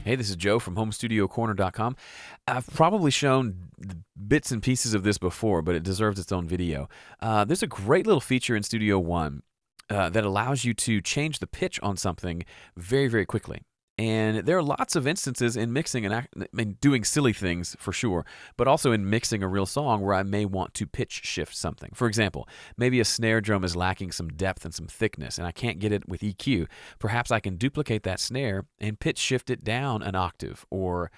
Hey, this is Joe from HomeStudioCorner.com. I've probably shown bits and pieces of this before, but it deserves its own video. There's a great little feature in Studio One that allows you to change the pitch on something very, very quickly. And there are lots of instances in mixing and doing silly things for sure, but also in mixing a real song where I may want to pitch shift something. For example, maybe a snare drum is lacking some depth and some thickness, and I can't get it with EQ. Perhaps I can duplicate that snare and pitch shift it down an octave or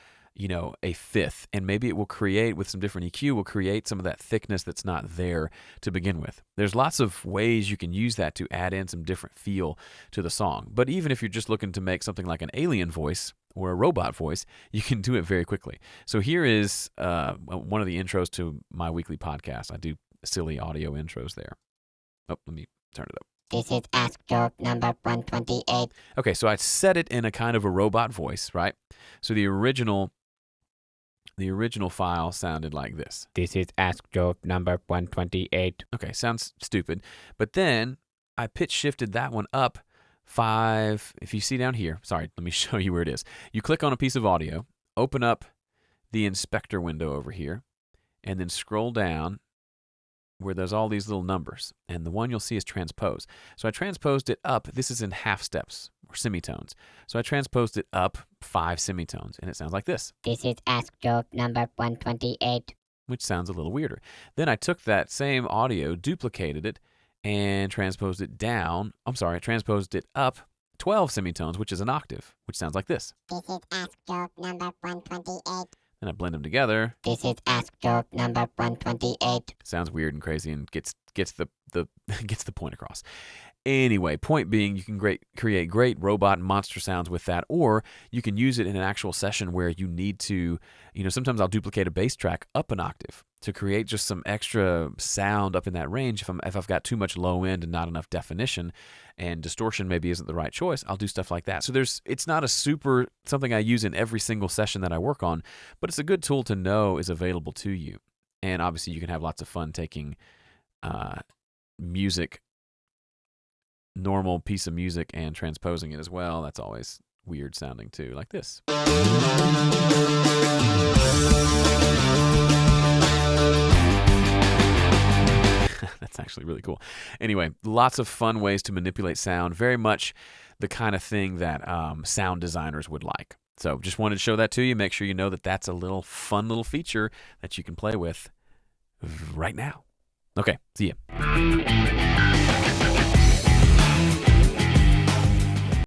a fifth, and maybe it will create, with some different EQ, will create some of that thickness that's not there to begin with. There's lots of ways you can use that to add in some different feel to the song. But even if you're just looking to make something like an alien voice or a robot voice, you can do it very quickly. So here is one of the intros to my weekly podcast. I do silly audio intros there. Oh, let me turn it up. This is Ask Joke number 128. Okay, so I set it in a kind of a robot voice, right? So the original file sounded like this. This is Ask Joke number 128. Okay, sounds stupid. But then I pitch shifted that one up 5. If you see down here, sorry, let me show you where it is. You click on a piece of audio, open up the inspector window over here, and then scroll down where there's all these little numbers. And the one you'll see is transpose. So I transposed it up. This is in half steps or semitones. So I transposed it up 5 semitones, and it sounds like this. This is Ask Joke number 128. Which sounds a little weirder. Then I took that same audio, duplicated it, and transposed it down. I transposed it up 12 semitones, which is an octave, which sounds like this. This is Ask Joke number 128. Then I blend them together. This is Ask Joke number 128. Sounds weird and crazy and gets the gets the point across. Anyway, point being, you can create great robot and monster sounds with that, or you can use it in an actual session where you need to, sometimes I'll duplicate a bass track up an octave to create just some extra sound up in that range. If I've got too much low end and not enough definition, and distortion maybe isn't the right choice, I'll do stuff like that. So it's not something I use in every single session that I work on, but it's a good tool to know is available to you. And obviously you can have lots of fun taking normal piece of music and transposing it as well. That's always weird sounding too, like this. That's actually really cool. Anyway, lots of fun ways to manipulate sound. Very much the kind of thing that sound designers would like. So just wanted to show that to you. Make sure you know that that's a fun little feature that you can play with right now. Okay, see ya.